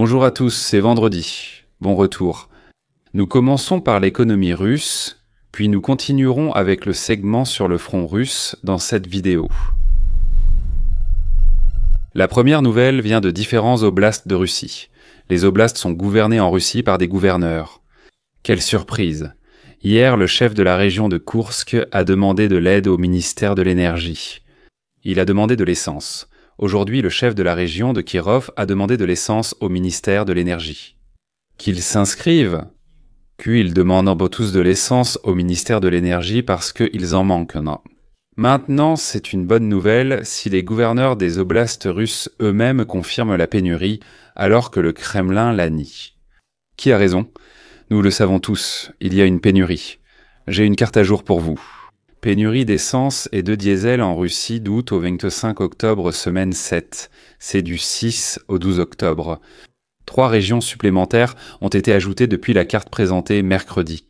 Bonjour à tous, c'est vendredi. Bon retour. Nous commençons par l'économie russe, puis nous continuerons avec le segment sur le front russe dans cette vidéo. La première nouvelle vient de différents oblasts de Russie. Les oblasts sont gouvernés en Russie par des gouverneurs. Quelle surprise! Hier, le chef de la région de Koursk a demandé de l'aide au ministère de l'Énergie. Il a demandé de l'essence. Aujourd'hui, le chef de la région de Kirov a demandé de l'essence au ministère de l'Énergie. Qu'ils s'inscrivent, qu'ils demandent tous de l'essence au ministère de l'Énergie parce qu'ils en manquent, non. Maintenant, c'est une bonne nouvelle si les gouverneurs des oblasts russes eux-mêmes confirment la pénurie, alors que le Kremlin la nie. Qui a raison? Nous le savons tous, il y a une pénurie. J'ai une carte à jour pour vous. Pénurie d'essence et de diesel en Russie d'août au 25 octobre, semaine 7. C'est du 6 au 12 octobre. 3 régions supplémentaires ont été ajoutées depuis la carte présentée mercredi.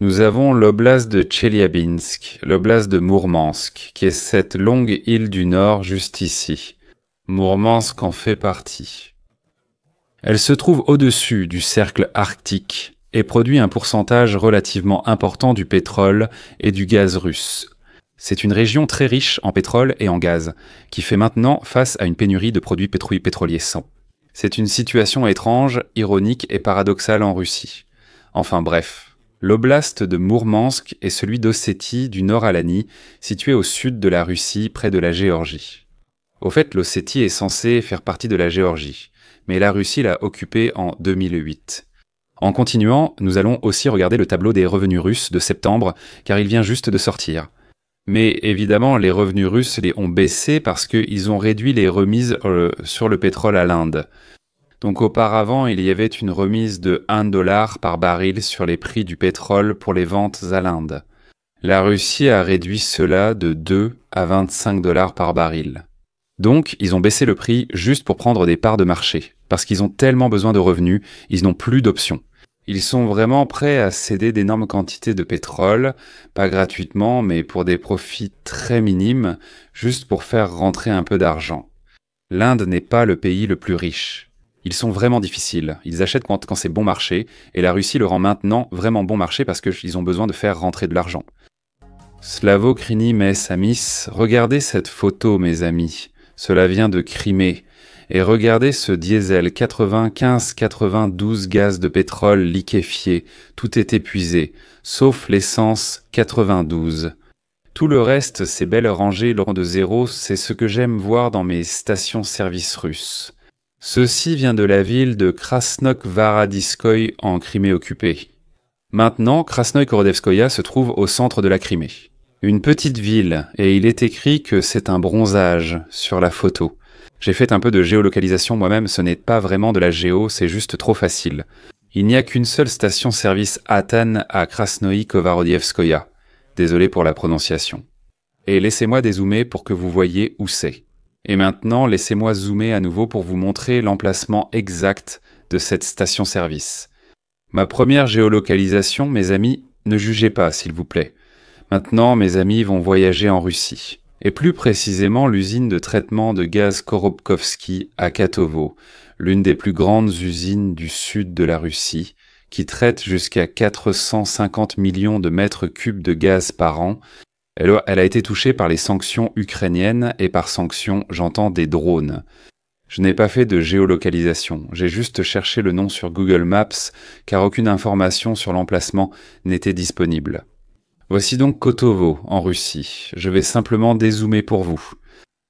Nous avons l'oblast de Tcheliabinsk, l'oblast de Mourmansk, qui est cette longue île du Nord juste ici. Mourmansk en fait partie. Elle se trouve au-dessus du cercle arctique et produit un pourcentage relativement important du pétrole et du gaz russe. C'est une région très riche en pétrole et en gaz, qui fait maintenant face à une pénurie de produits pétroliers sains. C'est une situation étrange, ironique et paradoxale en Russie. Enfin bref, l'oblast de Mourmansk est celui d'Ossétie du Nord-Alanie, situé au sud de la Russie, près de la Géorgie. Au fait, l'Ossétie est censée faire partie de la Géorgie, mais la Russie l'a occupée en 2008. En continuant, nous allons aussi regarder le tableau des revenus russes de septembre, car il vient juste de sortir. Mais évidemment, les revenus russes ont baissé parce qu'ils ont réduit les remises sur le pétrole à l'Inde. Donc auparavant, il y avait une remise de 1 dollar par baril sur les prix du pétrole pour les ventes à l'Inde. La Russie a réduit cela de 2 à 25 dollars par baril. Donc, ils ont baissé le prix juste pour prendre des parts de marché, parce qu'ils ont tellement besoin de revenus, ils n'ont plus d'options. Ils sont vraiment prêts à céder d'énormes quantités de pétrole, pas gratuitement, mais pour des profits très minimes, juste pour faire rentrer un peu d'argent. L'Inde n'est pas le pays le plus riche. Ils sont vraiment difficiles, ils achètent quand c'est bon marché, et la Russie le rend maintenant vraiment bon marché parce qu'ils ont besoin de faire rentrer de l'argent. Slavo-Krini Mes-Amis, regardez cette photo mes amis, cela vient de Crimée. Et regardez ce diesel 95-92 gaz de pétrole liquéfié, tout est épuisé, sauf l'essence 92. Tout le reste, ces belles rangées loin de zéro, c'est ce que j'aime voir dans mes stations-service russes. Ceci vient de la ville de Krasnoï-Varadskoïe en Crimée occupée. Maintenant, Krasnoï-Korodevskoïa se trouve au centre de la Crimée. Une petite ville, et il est écrit que c'est un bronzage sur la photo. J'ai fait un peu de géolocalisation moi-même, ce n'est pas vraiment de la géo, c'est juste trop facile. Il n'y a qu'une seule station-service Atan à Krasnoï-Kovarodievskoïa. Désolé pour la prononciation. Et laissez-moi dézoomer pour que vous voyez où c'est. Et maintenant, laissez-moi zoomer à nouveau pour vous montrer l'emplacement exact de cette station-service. Ma première géolocalisation, mes amis, ne jugez pas, s'il vous plaît. Maintenant, mes amis vont voyager en Russie. Et plus précisément l'usine de traitement de gaz Korobkovski à Katovo, l'une des plus grandes usines du sud de la Russie, qui traite jusqu'à 450 millions de mètres cubes de gaz par an. Elle a été touchée par les sanctions ukrainiennes et par sanctions, j'entends des drones. Je n'ai pas fait de géolocalisation, j'ai juste cherché le nom sur Google Maps car aucune information sur l'emplacement n'était disponible. Voici donc Kotovo, en Russie. Je vais simplement dézoomer pour vous.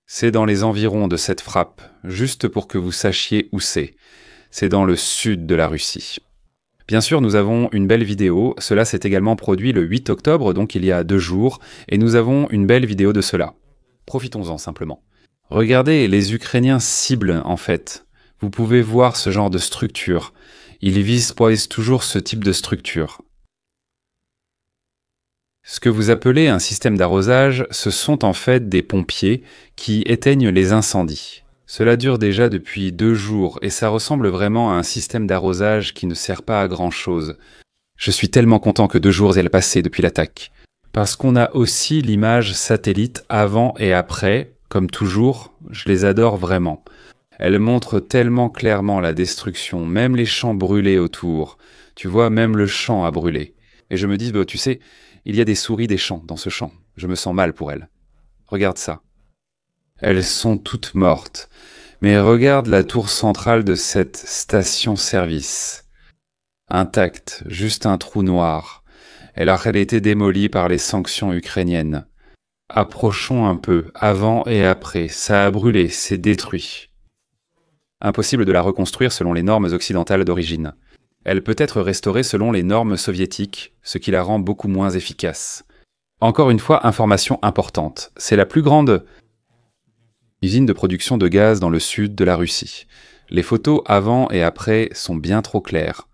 C'est dans les environs de cette frappe, juste pour que vous sachiez où c'est. C'est dans le sud de la Russie. Bien sûr, nous avons une belle vidéo. Cela s'est également produit le 8 octobre, donc il y a 2 jours, et nous avons une belle vidéo de cela. Profitons-en simplement. Regardez, les Ukrainiens ciblent, en fait. Vous pouvez voir ce genre de structure. Ils visent toujours ce type de structure. Ce que vous appelez un système d'arrosage, ce sont en fait des pompiers qui éteignent les incendies. Cela dure déjà depuis 2 jours et ça ressemble vraiment à un système d'arrosage qui ne sert pas à grand-chose. Je suis tellement content que 2 jours aient passé depuis l'attaque. Parce qu'on a aussi l'image satellite avant et après, comme toujours, je les adore vraiment. Elle montre tellement clairement la destruction, même les champs brûlés autour. Tu vois, même le champ a brûlé. Et je me dis, bah, tu sais, il y a des souris des champs dans ce champ. Je me sens mal pour elles. Regarde ça. Elles sont toutes mortes. Mais regarde la tour centrale de cette station-service. Intacte, juste un trou noir. Elle a été démolie par les sanctions ukrainiennes. Approchons un peu, avant et après. Ça a brûlé, c'est détruit. Impossible de la reconstruire selon les normes occidentales d'origine. Elle peut être restaurée selon les normes soviétiques, ce qui la rend beaucoup moins efficace. Encore une fois, information importante. C'est la plus grande usine de production de gaz dans le sud de la Russie. Les photos avant et après sont bien trop claires.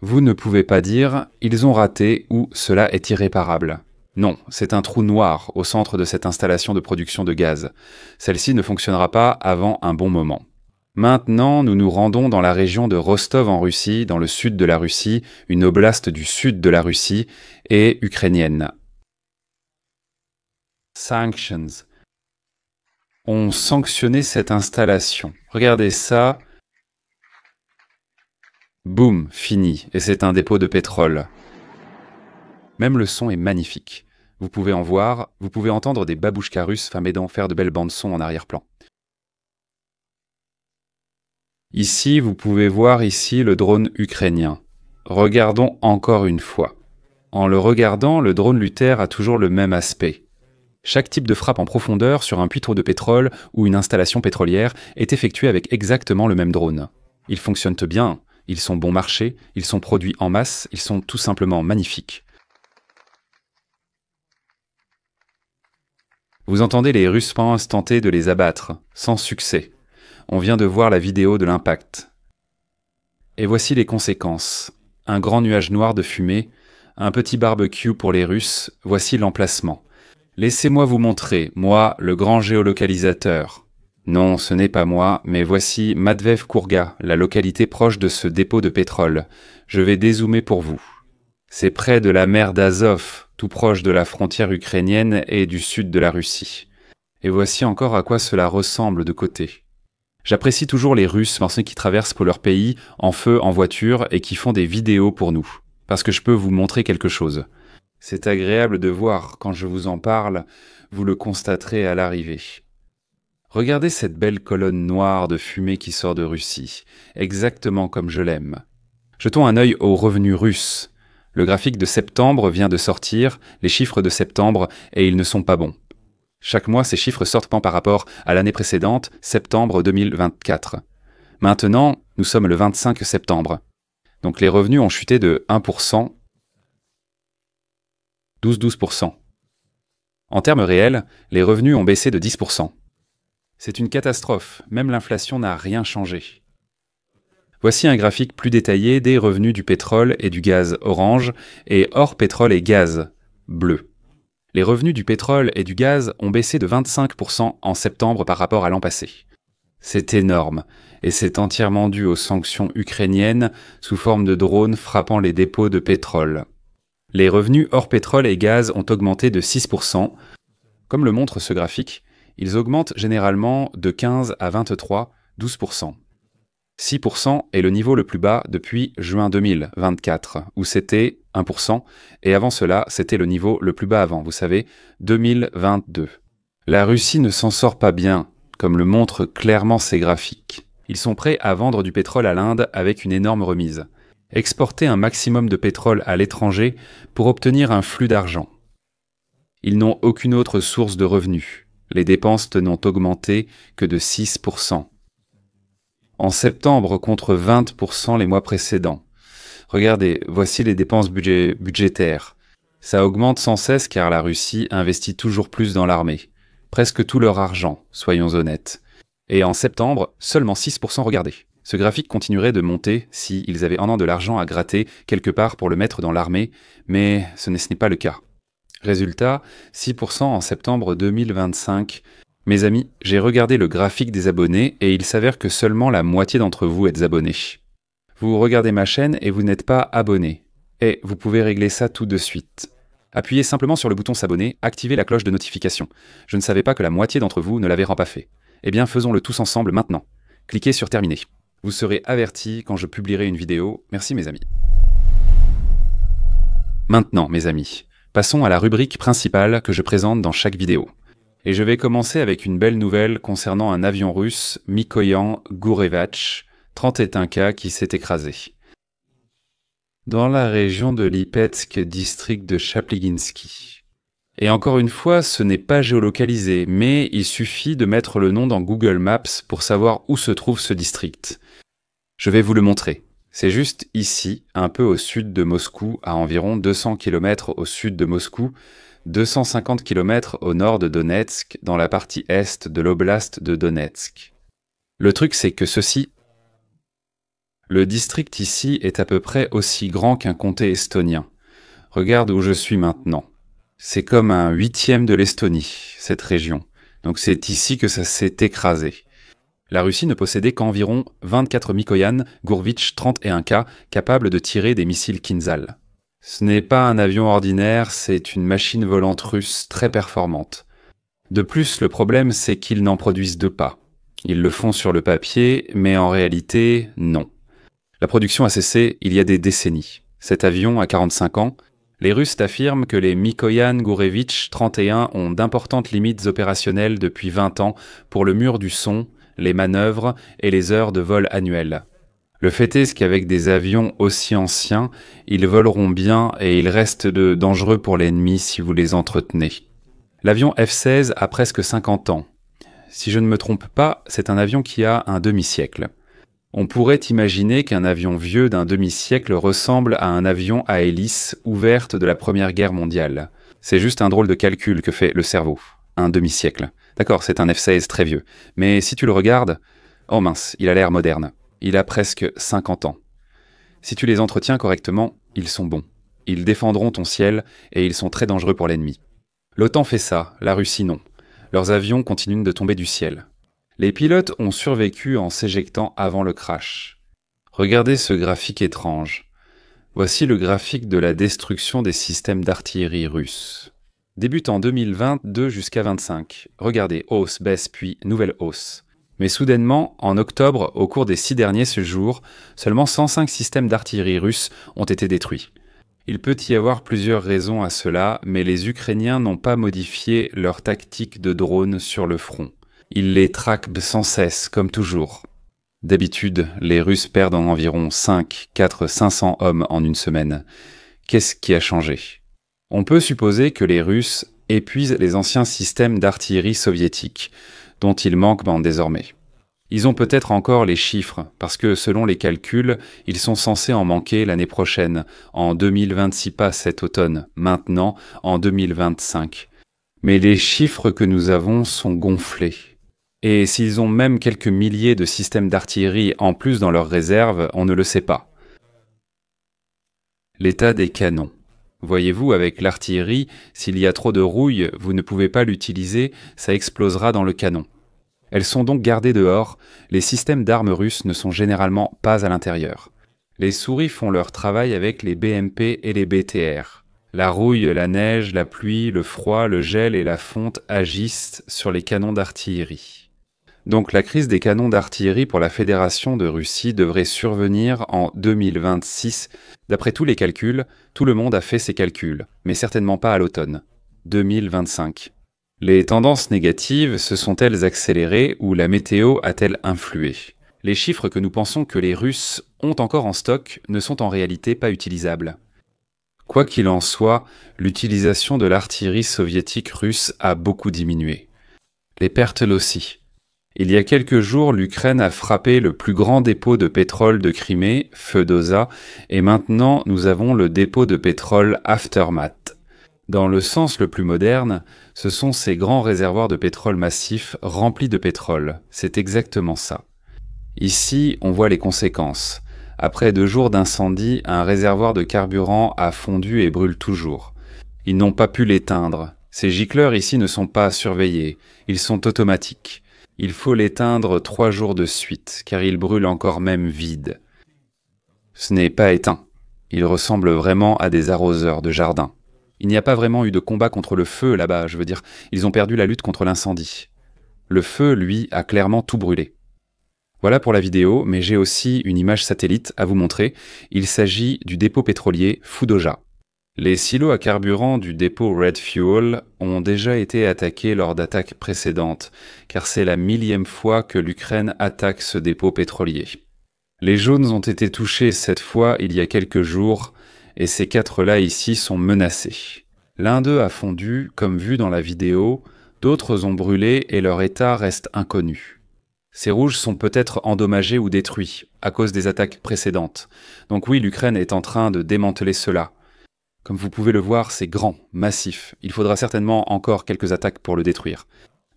Vous ne pouvez pas dire « ils ont raté » ou « cela est irréparable ». Non, c'est un trou noir au centre de cette installation de production de gaz. Celle-ci ne fonctionnera pas avant un bon moment. Maintenant, nous nous rendons dans la région de Rostov en Russie, dans le sud de la Russie, une oblast du sud de la Russie et ukrainienne. Sanctions ont sanctionné cette installation. Regardez ça. Boum, fini. Et c'est un dépôt de pétrole. Même le son est magnifique. Vous pouvez en voir, vous pouvez entendre des babouchkas russes m'aidant faire de belles bandes-son en arrière-plan. Ici, vous pouvez voir ici le drone ukrainien. Regardons encore une fois. En le regardant, le drone Luther a toujours le même aspect. Chaque type de frappe en profondeur sur un puits de pétrole ou une installation pétrolière est effectué avec exactement le même drone. Ils fonctionnent bien, ils sont bon marché, ils sont produits en masse, ils sont tout simplement magnifiques. Vous entendez les Russes tenter de les abattre, sans succès. On vient de voir la vidéo de l'impact. Et voici les conséquences. Un grand nuage noir de fumée, un petit barbecue pour les Russes, voici l'emplacement. Laissez-moi vous montrer, moi, le grand géolocalisateur. Non, ce n'est pas moi, mais voici Matveï Kourga, la localité proche de ce dépôt de pétrole. Je vais dézoomer pour vous. C'est près de la mer d'Azov, tout proche de la frontière ukrainienne et du sud de la Russie. Et voici encore à quoi cela ressemble de côté. J'apprécie toujours les Russes parce qu'ils traversent pour leur pays en feu, en voiture et qui font des vidéos pour nous. Parce que je peux vous montrer quelque chose. C'est agréable de voir, quand je vous en parle, vous le constaterez à l'arrivée. Regardez cette belle colonne noire de fumée qui sort de Russie, exactement comme je l'aime. Jetons un œil aux revenus russes. Le graphique de septembre vient de sortir, les chiffres de septembre, et ils ne sont pas bons. Chaque mois, ces chiffres sortent par rapport à l'année précédente, septembre 2024. Maintenant, nous sommes le 25 septembre. Donc les revenus ont chuté de 1%, 12%. En termes réels, les revenus ont baissé de 10%. C'est une catastrophe, même l'inflation n'a rien changé. Voici un graphique plus détaillé des revenus du pétrole et du gaz orange et hors pétrole et gaz bleu. Les revenus du pétrole et du gaz ont baissé de 25% en septembre par rapport à l'an passé. C'est énorme, et c'est entièrement dû aux sanctions ukrainiennes sous forme de drones frappant les dépôts de pétrole. Les revenus hors pétrole et gaz ont augmenté de 6%. Comme le montre ce graphique, ils augmentent généralement de 15 à 23, 12%. 6% est le niveau le plus bas depuis juin 2024, où c'était 1%, et avant cela, c'était le niveau le plus bas avant, vous savez, 2022. La Russie ne s'en sort pas bien, comme le montrent clairement ces graphiques. Ils sont prêts à vendre du pétrole à l'Inde avec une énorme remise. Exporter un maximum de pétrole à l'étranger pour obtenir un flux d'argent. Ils n'ont aucune autre source de revenus. Les dépenses n'ont augmenté que de 6%. En septembre contre 20% les mois précédents. Regardez, voici les dépenses budgétaires. Ça augmente sans cesse car la Russie investit toujours plus dans l'armée. Presque tout leur argent, soyons honnêtes. Et en septembre, seulement 6%, regardez. Ce graphique continuerait de monter si ils avaient un an de l'argent à gratter quelque part pour le mettre dans l'armée, mais ce n'est pas le cas. Résultat, 6% en septembre 2025. Mes amis, j'ai regardé le graphique des abonnés et il s'avère que seulement la moitié d'entre vous êtes abonnés. Vous regardez ma chaîne et vous n'êtes pas abonné. Et vous pouvez régler ça tout de suite. Appuyez simplement sur le bouton s'abonner, activez la cloche de notification. Je ne savais pas que la moitié d'entre vous ne l'avait pas fait. Eh bien, faisons-le tous ensemble maintenant. Cliquez sur terminer. Vous serez averti quand je publierai une vidéo. Merci mes amis. Maintenant mes amis, passons à la rubrique principale que je présente dans chaque vidéo. Et je vais commencer avec une belle nouvelle concernant un avion russe, Mikoyan Gourevach, 31 K qui s'est écrasé. Dans la région de Lipetsk, district de Chapliginsky. Et encore une fois, ce n'est pas géolocalisé, mais il suffit de mettre le nom dans Google Maps pour savoir où se trouve ce district. Je vais vous le montrer. C'est juste ici, un peu au sud de Moscou, à environ 200 km au sud de Moscou, 250 km au nord de Donetsk, dans la partie est de l'oblast de Donetsk. Le truc, c'est que le district ici est à peu près aussi grand qu'un comté estonien. Regarde où je suis maintenant. C'est comme un 8e de l'Estonie, cette région. Donc c'est ici que ça s'est écrasé. La Russie ne possédait qu'environ 24 Mikoyan Gourevach 31K capables de tirer des missiles Kinzhal. Ce n'est pas un avion ordinaire, c'est une machine volante russe très performante. De plus, le problème, c'est qu'ils n'en produisent pas. Ils le font sur le papier, mais en réalité, non. La production a cessé il y a des décennies. Cet avion a 45 ans. Les Russes affirment que les Mikoyan Gourevach 31 ont d'importantes limites opérationnelles depuis 20 ans pour le mur du son, les manœuvres et les heures de vol annuelles. Le fait est qu'avec des avions aussi anciens, ils voleront bien et ils restent dangereux pour l'ennemi si vous les entretenez. L'avion F-16 a presque 50 ans. Si je ne me trompe pas, c'est un avion qui a un demi-siècle. On pourrait imaginer qu'un avion vieux d'un demi-siècle ressemble à un avion à hélice ouverte de la Première Guerre mondiale. C'est juste un drôle de calcul que fait le cerveau. Un demi-siècle. D'accord, c'est un F-16 très vieux. Mais si tu le regardes, oh mince, il a l'air moderne. Il a presque 50 ans. Si tu les entretiens correctement, ils sont bons. Ils défendront ton ciel et ils sont très dangereux pour l'ennemi. L'OTAN fait ça, la Russie non. Leurs avions continuent de tomber du ciel. Les pilotes ont survécu en s'éjectant avant le crash. Regardez ce graphique étrange. Voici le graphique de la destruction des systèmes d'artillerie russes. Débute en 2022 jusqu'à 25. Regardez, hausse, baisse, puis nouvelle hausse. Mais soudainement, en octobre, au cours des 6 derniers jours, seulement 105 systèmes d'artillerie russes ont été détruits. Il peut y avoir plusieurs raisons à cela, mais les Ukrainiens n'ont pas modifié leur tactique de drone sur le front. Ils les traquent sans cesse, comme toujours. D'habitude, les Russes perdent en environ 500 hommes en une semaine. Qu'est-ce qui a changé ? On peut supposer que les Russes épuisent les anciens systèmes d'artillerie soviétiques, dont ils manquent désormais. Ils ont peut-être encore les chiffres, parce que selon les calculs, ils sont censés en manquer l'année prochaine, en 2026 pas cet automne, maintenant en 2025. Mais les chiffres que nous avons sont gonflés. Et s'ils ont même quelques milliers de systèmes d'artillerie en plus dans leurs réserves, on ne le sait pas. L'état des canons. Voyez-vous, avec l'artillerie, s'il y a trop de rouille, vous ne pouvez pas l'utiliser, ça explosera dans le canon. Elles sont donc gardées dehors, les systèmes d'armes russes ne sont généralement pas à l'intérieur. Les souris font leur travail avec les BMP et les BTR. La rouille, la neige, la pluie, le froid, le gel et la fonte agissent sur les canons d'artillerie. Donc la crise des canons d'artillerie pour la Fédération de Russie devrait survenir en 2026. D'après tous les calculs, tout le monde a fait ses calculs, mais certainement pas à l'automne. 2025. Les tendances négatives se sont-elles accélérées ou la météo a-t-elle influé ? Les chiffres que nous pensons que les Russes ont encore en stock ne sont en réalité pas utilisables. Quoi qu'il en soit, l'utilisation de l'artillerie soviétique russe a beaucoup diminué. Les pertes aussi. Il y a quelques jours, l'Ukraine a frappé le plus grand dépôt de pétrole de Crimée, Feodosa, et maintenant nous avons le dépôt de pétrole Aftermath. Dans le sens le plus moderne, ce sont ces grands réservoirs de pétrole massifs remplis de pétrole. C'est exactement ça. Ici, on voit les conséquences. Après 2 jours d'incendie, un réservoir de carburant a fondu et brûle toujours. Ils n'ont pas pu l'éteindre. Ces gicleurs ici ne sont pas surveillés. Ils sont automatiques. Il faut l'éteindre 3 jours de suite, car il brûle encore même vide. Ce n'est pas éteint. Il ressemble vraiment à des arroseurs de jardin. Il n'y a pas vraiment eu de combat contre le feu là-bas, je veux dire, ils ont perdu la lutte contre l'incendie. Le feu, lui, a clairement tout brûlé. Voilà pour la vidéo, mais j'ai aussi une image satellite à vous montrer. Il s'agit du dépôt pétrolier Fudoja. Les silos à carburant du dépôt Red Fuel ont déjà été attaqués lors d'attaques précédentes, car c'est la 1000e fois que l'Ukraine attaque ce dépôt pétrolier. Les jaunes ont été touchés cette fois il y a quelques jours, et ces 4-là ici sont menacés. L'un d'eux a fondu, comme vu dans la vidéo, d'autres ont brûlé et leur état reste inconnu. Ces rouges sont peut-être endommagés ou détruits, à cause des attaques précédentes. Donc oui, l'Ukraine est en train de démanteler cela. Comme vous pouvez le voir, c'est grand, massif. Il faudra certainement encore quelques attaques pour le détruire.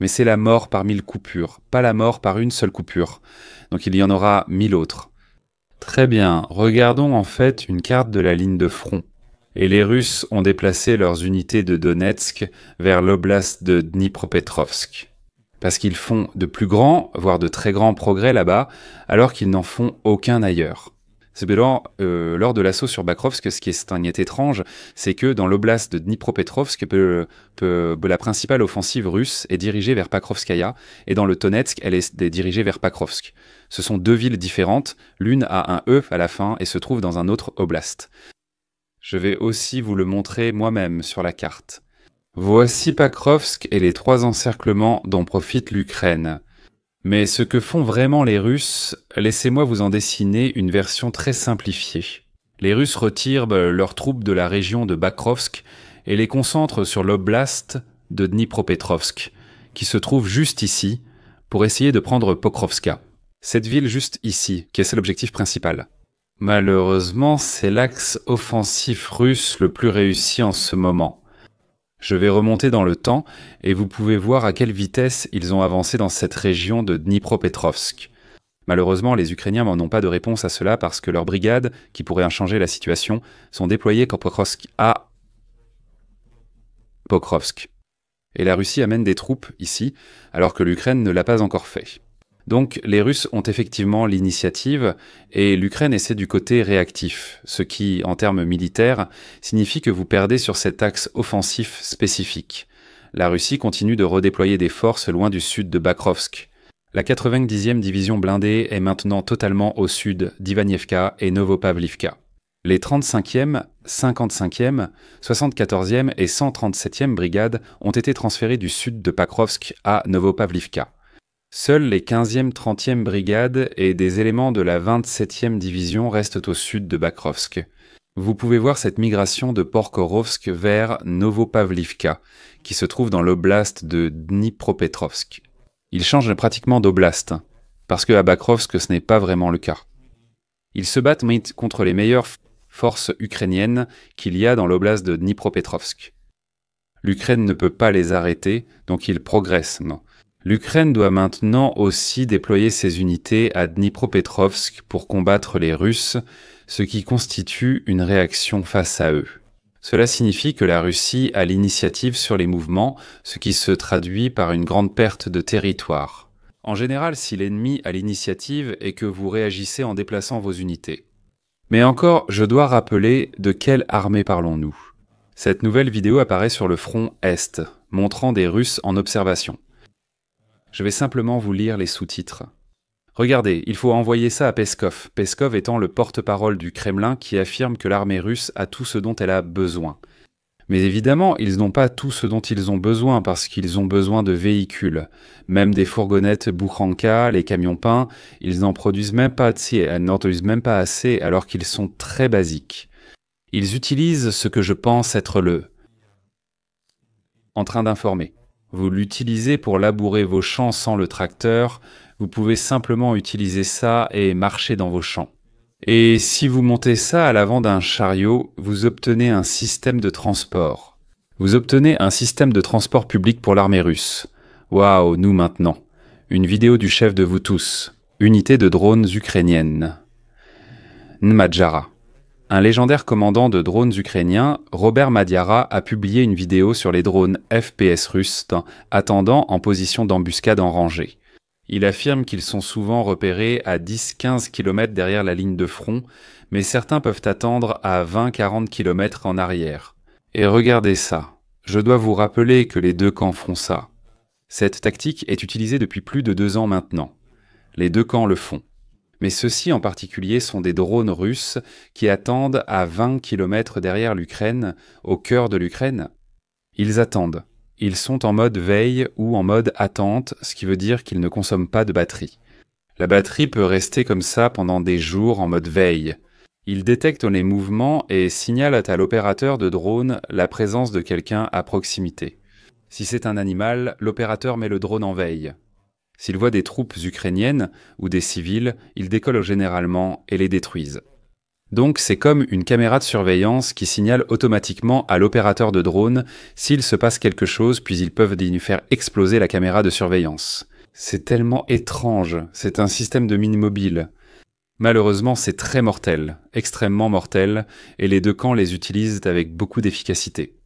Mais c'est la mort par 1000 coupures, pas la mort par une seule coupure. Donc il y en aura 1000 autres. Très bien, regardons en fait une carte de la ligne de front. Et les Russes ont déplacé leurs unités de Donetsk vers l'oblast de Dnipropetrovsk. Parce qu'ils font de plus grands, voire de très grands progrès là-bas, alors qu'ils n'en font aucun ailleurs. Cependant, lors de l'assaut sur Bakrovsk, ce qui est étrange, c'est que dans l'oblast de Dnipropetrovsk, la principale offensive russe est dirigée vers Pakrovskaya, et dans le Donetsk, elle est dirigée vers Pakrovsk. Ce sont deux villes différentes, l'une a un E à la fin et se trouve dans un autre oblast. Je vais aussi vous le montrer moi-même sur la carte. Voici Pakrovsk et les 3 encerclements dont profite l'Ukraine. Mais ce que font vraiment les Russes, laissez-moi vous en dessiner une version très simplifiée. Les Russes retirent leurs troupes de la région de Bakrovsk et les concentrent sur l'oblast de Dnipropetrovsk, qui se trouve juste ici, pour essayer de prendre Pokrovska. Cette ville juste ici, qui est l'objectif principal. Malheureusement, c'est l'axe offensif russe le plus réussi en ce moment. Je vais remonter dans le temps et vous pouvez voir à quelle vitesse ils ont avancé dans cette région de Dnipropetrovsk. Malheureusement, les Ukrainiens n'ont pas de réponse à cela parce que leurs brigades, qui pourraient changer la situation, sont déployées à Pokrovsk. Et la Russie amène des troupes ici, alors que l'Ukraine ne l'a pas encore fait. Donc les Russes ont effectivement l'initiative et l'Ukraine essaie du côté réactif, ce qui, en termes militaires, signifie que vous perdez sur cet axe offensif spécifique. La Russie continue de redéployer des forces loin du sud de Bakrovsk. La 90e division blindée est maintenant totalement au sud d'Ivanievka et Novopavlivka. Les 35e, 55e, 74e et 137e brigades ont été transférées du sud de Pakrovsk à Novopavlivka. Seules les 15e, 30e brigades et des éléments de la 27e division restent au sud de Bakrovsk. Vous pouvez voir cette migration de Porkorovsk vers Novopavlivka, qui se trouve dans l'oblast de Dnipropetrovsk. Ils changent pratiquement d'oblast, parce qu'à Bakrovsk ce n'est pas vraiment le cas. Ils se battent contre les meilleures forces ukrainiennes qu'il y a dans l'oblast de Dnipropetrovsk. L'Ukraine ne peut pas les arrêter, donc ils progressent. Non. L'Ukraine doit maintenant aussi déployer ses unités à Dnipropetrovsk pour combattre les Russes, ce qui constitue une réaction face à eux. Cela signifie que la Russie a l'initiative sur les mouvements, ce qui se traduit par une grande perte de territoire. En général, si l'ennemi a l'initiative et que vous réagissez en déplaçant vos unités. Mais encore, je dois rappeler de quelle armée parlons-nous. Cette nouvelle vidéo apparaît sur le front Est, montrant des Russes en observation. Je vais simplement vous lire les sous-titres. Regardez, il faut envoyer ça à Peskov, Peskov étant le porte-parole du Kremlin qui affirme que l'armée russe a tout ce dont elle a besoin. Mais évidemment, ils n'ont pas tout ce dont ils ont besoin parce qu'ils ont besoin de véhicules. Même des fourgonnettes Boukhanka, les camions peints, ils n'en produisent même pas assez alors qu'ils sont très basiques. Ils utilisent ce que je pense être en train d'informer. Vous l'utilisez pour labourer vos champs sans le tracteur, vous pouvez simplement utiliser ça et marcher dans vos champs. Et si vous montez ça à l'avant d'un chariot, vous obtenez un système de transport. Vous obtenez un système de transport public pour l'armée russe. Waouh, nous maintenant. Une vidéo du chef de vous tous. Unité de drones ukrainiennes. Nmadjara. Un légendaire commandant de drones ukrainiens, Robert Madiara, a publié une vidéo sur les drones FPS russes attendant en position d'embuscade en rangée. Il affirme qu'ils sont souvent repérés à 10-15 km derrière la ligne de front, mais certains peuvent attendre à 20-40 km en arrière. Et regardez ça, je dois vous rappeler que les deux camps font ça. Cette tactique est utilisée depuis plus de 2 ans maintenant. Les deux camps le font. Mais ceux-ci en particulier sont des drones russes qui attendent à 20 km derrière l'Ukraine, au cœur de l'Ukraine. Ils attendent. Ils sont en mode veille ou en mode attente, ce qui veut dire qu'ils ne consomment pas de batterie. La batterie peut rester comme ça pendant des jours en mode veille. Ils détectent les mouvements et signalent à l'opérateur de drone la présence de quelqu'un à proximité. Si c'est un animal, l'opérateur met le drone en veille. S'il voit des troupes ukrainiennes ou des civils, ils décollent généralement et les détruisent. Donc c'est comme une caméra de surveillance qui signale automatiquement à l'opérateur de drone s'il se passe quelque chose, puis ils peuvent y faire exploser la caméra de surveillance. C'est tellement étrange, c'est un système de mine mobile. Malheureusement, c'est très mortel, extrêmement mortel, et les deux camps les utilisent avec beaucoup d'efficacité.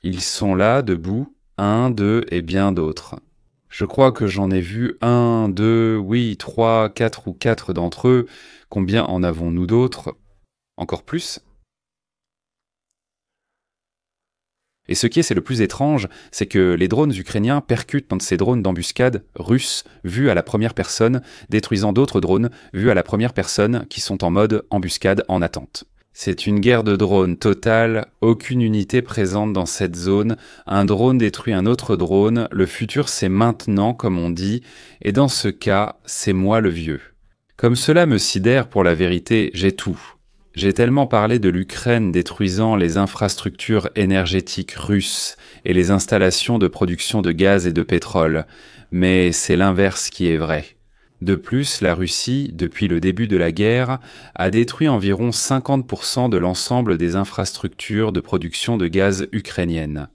Ils sont là, debout, 1, 2 et bien d'autres. Je crois que j'en ai vu 1, 2, oui, 3, 4 ou 4 d'entre eux. Combien en avons-nous d'autres ? Encore plus ? Et ce qui est le plus étrange, c'est que les drones ukrainiens percutent dans ces drones d'embuscade russes vus à la première personne, détruisant d'autres drones vus à la première personne qui sont en mode embuscade en attente. C'est une guerre de drones totale, aucune unité présente dans cette zone, un drone détruit un autre drone, le futur c'est maintenant comme on dit, et dans ce cas, c'est moi le vieux. Comme cela me sidère pour la vérité, j'ai tout. J'ai tellement parlé de l'Ukraine détruisant les infrastructures énergétiques russes et les installations de production de gaz et de pétrole, mais c'est l'inverse qui est vrai. De plus, la Russie, depuis le début de la guerre, a détruit environ 50% de l'ensemble des infrastructures de production de gaz ukrainiennes.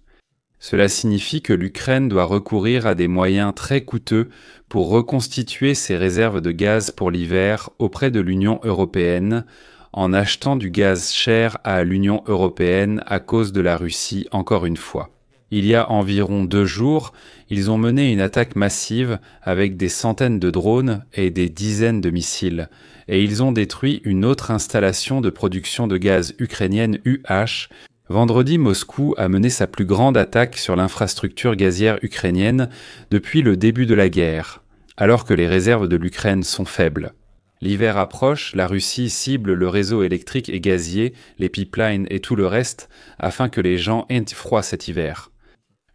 Cela signifie que l'Ukraine doit recourir à des moyens très coûteux pour reconstituer ses réserves de gaz pour l'hiver auprès de l'Union européenne, en achetant du gaz cher à l'Union européenne à cause de la Russie encore une fois. Il y a environ 2 jours, ils ont mené une attaque massive avec des centaines de drones et des dizaines de missiles, et ils ont détruit une autre installation de production de gaz ukrainienne UH. Vendredi, Moscou a mené sa plus grande attaque sur l'infrastructure gazière ukrainienne depuis le début de la guerre, alors que les réserves de l'Ukraine sont faibles. L'hiver approche, la Russie cible le réseau électrique et gazier, les pipelines et tout le reste, afin que les gens aient froid cet hiver.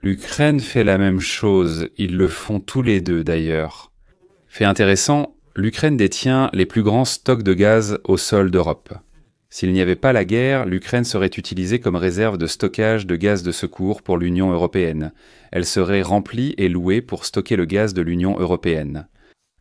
L'Ukraine fait la même chose, ils le font tous les deux d'ailleurs. Fait intéressant, l'Ukraine détient les plus grands stocks de gaz au sol d'Europe. S'il n'y avait pas la guerre, l'Ukraine serait utilisée comme réserve de stockage de gaz de secours pour l'Union européenne. Elle serait remplie et louée pour stocker le gaz de l'Union européenne.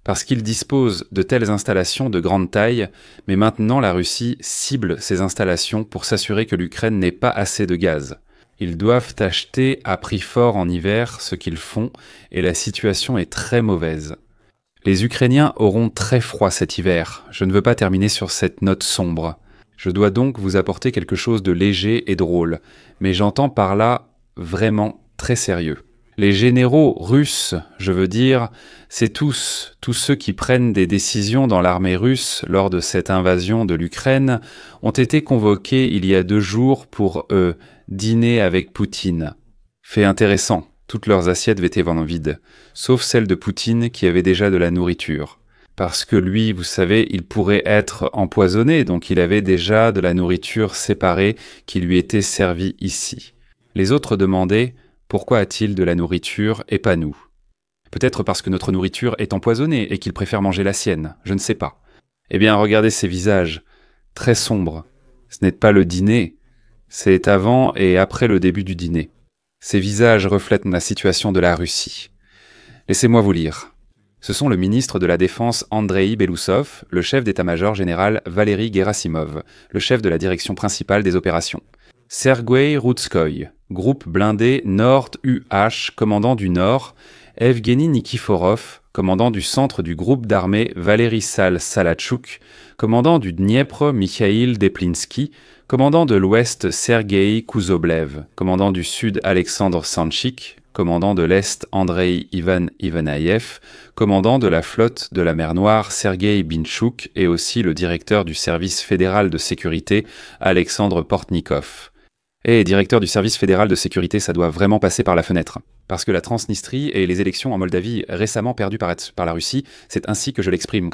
Parce qu'ils disposent de telles installations de grande taille, mais maintenant la Russie cible ces installations pour s'assurer que l'Ukraine n'ait pas assez de gaz. Ils doivent acheter à prix fort en hiver ce qu'ils font, et la situation est très mauvaise. Les Ukrainiens auront très froid cet hiver. Je ne veux pas terminer sur cette note sombre. Je dois donc vous apporter quelque chose de léger et drôle, mais j'entends par là vraiment très sérieux. Les généraux russes, je veux dire, c'est tous ceux qui prennent des décisions dans l'armée russe lors de cette invasion de l'Ukraine, ont été convoqués il y a 2 jours pour, dîner avec Poutine. Fait intéressant, toutes leurs assiettes étaient vides, sauf celle de Poutine qui avait déjà de la nourriture. Parce que lui, vous savez, il pourrait être empoisonné, donc il avait déjà de la nourriture séparée qui lui était servie ici. Les autres demandaient « Pourquoi a-t-il de la nourriture et pas nous ?» Peut-être parce que notre nourriture est empoisonnée et qu'il préfère manger la sienne, je ne sais pas. Eh bien, regardez ces visages, très sombres. Ce n'est pas le dîner, c'est avant et après le début du dîner. Ces visages reflètent la situation de la Russie. Laissez-moi vous lire. Ce sont le ministre de la Défense Andreï Belousov, le chef d'état-major général Valery Gerasimov, le chef de la direction principale des opérations. Sergueï Routskoï, groupe blindé Nord UH, commandant du Nord, Evgeny Nikiforov, commandant du centre du groupe d'armée Valery Salachuk, commandant du Dniepr Mikhail Deplinski, commandant de l'Ouest Sergueï Kouzoblev, commandant du Sud Alexandre Sanchik, commandant de l'Est Andrei Ivanaïev, commandant de la flotte de la mer Noire Sergueï Binchouk et aussi le directeur du service fédéral de sécurité Alexandre Portnikov. Et directeur du service fédéral de sécurité, ça doit vraiment passer par la fenêtre. Parce que la Transnistrie et les élections en Moldavie récemment perdues par la Russie, c'est ainsi que je l'exprime,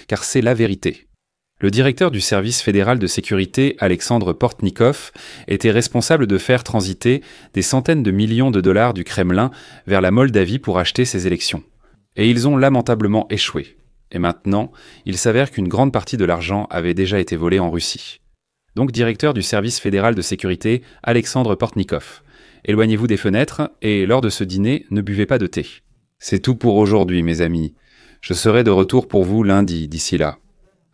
car c'est la vérité. Le directeur du service fédéral de sécurité, Alexandre Portnikov, était responsable de faire transiter des centaines de millions de dollars du Kremlin vers la Moldavie pour acheter ces élections. Et ils ont lamentablement échoué. Et maintenant, il s'avère qu'une grande partie de l'argent avait déjà été volée en Russie. Donc directeur du service fédéral de sécurité, Alexandre Portnikov. Éloignez-vous des fenêtres et lors de ce dîner, ne buvez pas de thé. C'est tout pour aujourd'hui, mes amis. Je serai de retour pour vous lundi d'ici là.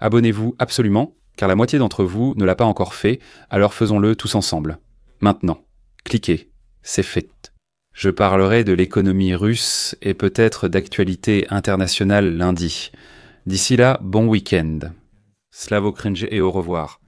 Abonnez-vous absolument, car la moitié d'entre vous ne l'a pas encore fait, alors faisons-le tous ensemble. Maintenant, cliquez, c'est fait. Je parlerai de l'économie russe et peut-être d'actualité internationale lundi. D'ici là, bon week-end. Slavo Cringe et au revoir.